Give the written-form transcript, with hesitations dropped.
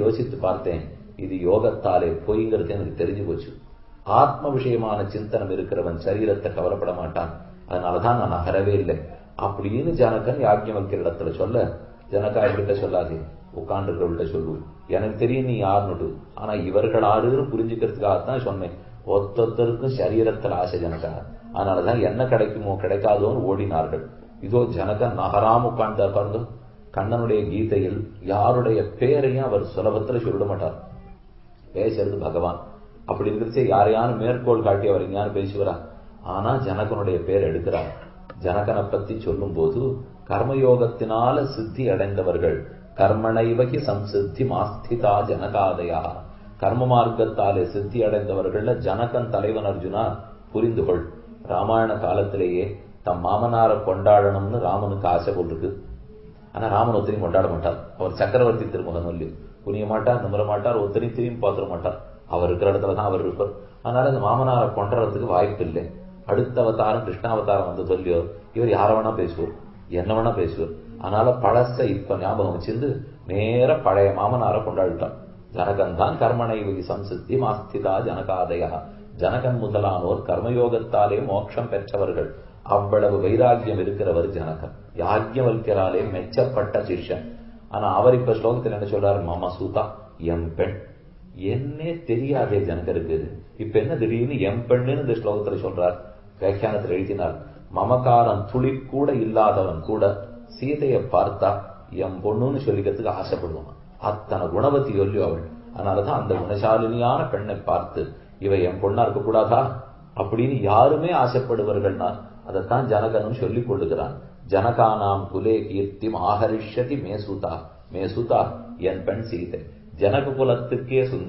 யோசித்து பார்த்தேன். இது யோகத்தாலே பொய்ங்கிறது எனக்கு தெரிஞ்சு போச்சு. ஆத்ம விஷயமான சிந்தனம் இருக்கிறவன் சரீரத்தை கவலைப்பட மாட்டான். அதனாலதான் நான் அகரவே இல்லை அப்படின்னு ஜனகன் யாஜ்ஞவல்கிய இடத்துல சொல்ல, ஜனகா கிட்ட சொல்லாதே, உட்காந்துருக்கிறவள்கிட்ட சொல்லு, எனக்கு தெரியும் நீ யாருன்னு. ஆனா இவர்கள் ஆறுன்னு புரிஞ்சுக்கிறதுக்காகத்தான் சொன்னேன். ஒத்தொத்தருக்கும் சரீரத்தில் ஆசை ஜனகா. அதனாலதான் என்ன கிடைக்குமோ கிடைக்காதோன்னு ஓடினார்கள். இதோ ஜனகன் நகராம உட்கார்ந்தார் பாருங்க. கண்ணனுடைய கீதையில் யாருடைய பேரையும் அவர் சுலபத்துல சொல்லிட மாட்டார். பேசுறது பகவான். அப்படி இருக்கிறச்சே யாரையான மேற்கோள் காட்டி அவர் எங்கேயானு பேசுவாரா? ஆனா ஜனகனுடைய பேர் எடுக்கிறார். ஜனகனை பத்தி சொல்லும் போது கர்மயோகத்தினால சித்தி அடைந்தவர்கள், கர்மணைவகி சம்சித்தி மாஸ்திதா ஜனகாதயா, கர்ம மார்க்கத்தாலே சித்தி அடைந்தவர்கள் ஜனகன் தலைவன். அர்ஜுனா புரிந்துகொள், ராமாயண காலத்திலேயே தம் மாமனாரை கொண்டாடணும்னு ராமனுக்கு ஆசை போட்டிருக்கு. ஆனா ராமன் ஒத்தனையும் கொண்டாட மாட்டார். அவர் சக்கரவர்த்தி திருமகன் சொல்லி புரிய மாட்டார், நம்பர மாட்டார், ஒத்தனையும் திரும்பி பார்த்துட மாட்டார். அவர் இருக்கிற இடத்துலதான் அவர் இருப்பார். அதனால இந்த மாமனாரை கொண்டாடுறதுக்கு வாய்ப்பு இல்லை. அடுத்த அவதாரம் கிருஷ்ணாவதாரம் வந்து சொல்லியோ இவர் யார வேணா பேசுவார், என்ன வேணா பேசுவார். அதனால பழச இப்ப ஞாபகம் வச்சிருந்து நேர பழைய மாமனாரை கொண்டாடிட்டான். ஜனகன் தான் கர்மணைவகி சம்சித்தி மாஸ்திதா ஜனகாதயா. ஜனகன் முதலானோர் கர்மயோகத்தாலே மோட்சம் பெற்றவர்கள். அவ்வளவு வைராக்கியம் இருக்கிறவர் ஜனகன். யாஜ்ஞவல்கியராலே மெச்சப்பட்ட சிஷ்யன். ஆனா அவர் இப்ப ஸ்லோகத்தில் என்ன சொல்றாரு? மாமா சூதா, எம் பெண். என்னே தெரியாதே ஜனகருக்கு. இப்ப என்ன திடீர்னு எம் பெண்ணுன்னு இந்த ஸ்லோகத்துல சொல்றார். வியாக்கியானத்தில் எழுதினார், மமகாரம் துளி கூட இல்லாதவன் கூட சீதையை பார்த்தா எம் பொண்ணுன்னு சொல்லிக்கிறதுக்கு ஆசைப்படுவான். அத்தனை குணவதி சொல்லி அவள். அதனாலதான் அந்த குணசாலினியான பெண்ணை பார்த்து இவ என் பொண்ணா இருக்க கூடாதா அப்படின்னு யாருமே ஆசைப்படுவார்கள்னா அதைத்தான் ஜனகனும் சொல்லிக் கொள்ளுகிறான். ஜனகானாம் குலே கீர்த்தி ஆஹரிஷ்யதி மேசுதா, மேசுதா என் பெண் சீதை. ஜனக குலத்துக்கே சுந்தர்.